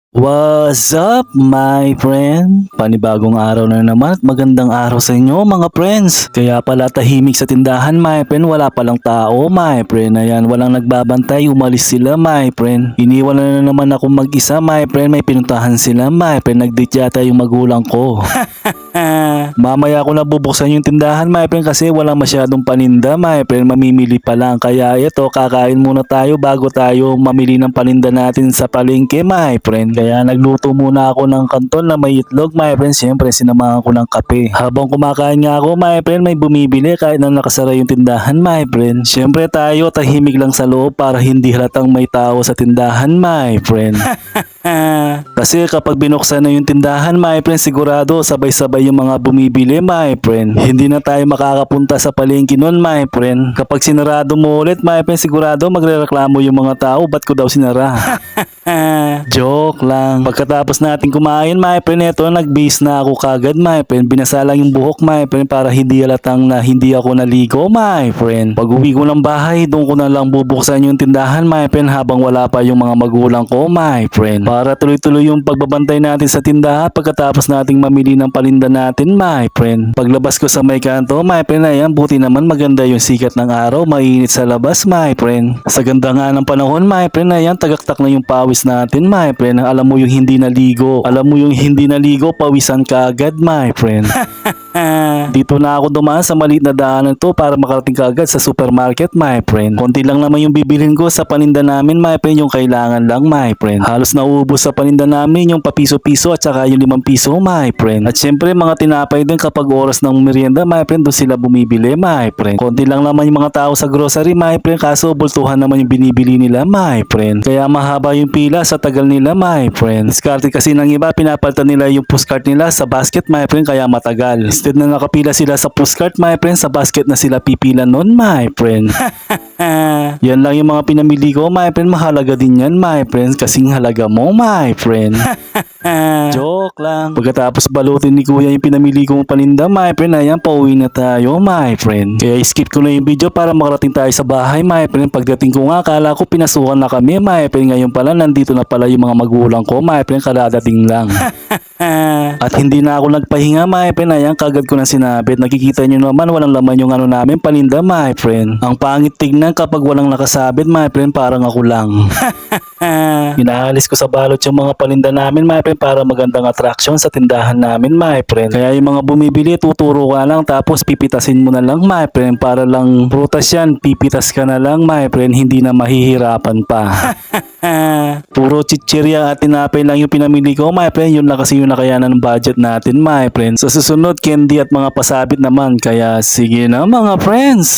What's up, my friend? Panibagong araw na naman at magandang araw sa inyo, mga friends. Kaya pala tahimik sa tindahan, my friend. Wala palang tao, my friend. Ayan, walang nagbabantay. Umalis sila, my friend. Iniwan na naman ako mag-isa, my friend. May pinuntahan sila, my friend. Nag-date yata yung magulang ko. Mamaya ko na bubuksan yung tindahan, my friend, kasi walang masyadong paninda, my friend. Mamimili pa lang. Kaya ito, kakain muna tayo bago tayo mamili ng paninda natin sa palengke, my friend. Kaya nagluto muna ako ng kanton na may itlog, my friend. Siyempre, sinamahan ko ng kape. Habang kumakain nga ako, my friend, may bumibili kahit na nakasara yung tindahan, my friend. Siyempre tayo, tahimik lang sa loob para hindi halatang may tao sa tindahan, my friend. Kasi kapag binuksan na yung tindahan, my friend, sigurado sabay-sabay yung mga bumibili, my friend. Hindi na tayo makakapunta sa palengke nun, my friend. Kapag sinarado mo ulit, my friend, sigurado magrereklamo yung mga tao, ba't ko daw sinara? Joke lang. Pagkatapos natin kumain, my friend, eto nagbihis na ako kagad, my friend. Binasa lang yung buhok, my friend, para hindi halatang na hindi ako naligo, my friend. Pag uwi ko ng bahay, doon ko na lang bubuksan yung tindahan, my friend, habang wala pa yung mga magulang ko, my friend. Para tuloy-tuloy yung pagbabantay natin sa tindahan pagkatapos nating mamili ng paninda natin, my friend. Paglabas ko sa may kanto, my friend, ayan, buti naman maganda yung sikat ng araw, mainit sa labas, my friend. Sa ganda nga ng panahon, my friend, ayan, tagaktak na yung pawis natin, my friend. Alam mo yung hindi naligo. Alam mo yung hindi naligo, pawisan ka agad, my friend. Dito na ako dumaan sa maliit na daanan to para makarating ka agad sa supermarket, my friend. Konti lang naman yung bibilhin ko sa paninda namin, my friend, yung kailangan lang, my friend. Halos naubos sa paninda namin yung papiso-piso at saka yung 5 piso, my friend. At syempre mga tinapay din kapag oras ng merienda, my friend, doon sila bumibili, my friend. Konti lang naman yung mga tao sa grocery, my friend, kaso bultuhan naman yung binibili nila, my friend. Kaya mahaba yung pila sa tagal nila, my friend. Diskarte kasi ng iba, pinapalitan nila yung pushcart nila sa basket, my friend, kaya matagal. Instead na nakapila sila sa pushcart, my friend, sa basket na sila pipila nun, my friend. Yan lang yung mga pinamili ko, my friend. Mahalaga din yan, my friend, kasing halaga mo, my friend. Joke lang. Pagkatapos balutin ni kuya yung pinamili kong paninda, my friend, ayan, pauwi na tayo, my friend. Kaya skip ko na yung video para makarating tayo sa bahay, my friend. Pagdating ko nga, akala ko pinasukan na kami, my friend. Ngayon pala, nandito na pala yung mga magulang ko, my friend, kadadating lang. At hindi na ako nagpahinga, my friend. Ayan, kagad ko na sinabit. Nakikita nyo naman, walang laman yung ano namin, paninda, my friend. Ang pangit tignan kapag walang nakasabit, my friend, parang ako lang. Inaalis ko sa balot yung mga paninda namin, my friend, para magandang attraction sa tindahan namin, my friend. Kaya yung mga bumibili, tuturo ka lang tapos pipitasin mo na lang, my friend, para lang prutas yan, pipitas ka na lang, my friend, hindi na mahihirapan pa. Puro chichirya at tinapay lang yung pinamili ko, my friend. Yun na kasi yung nakayanan ng budget natin, my friend. Sa susunod, candy at mga pasabit naman. Kaya sige na, mga friends.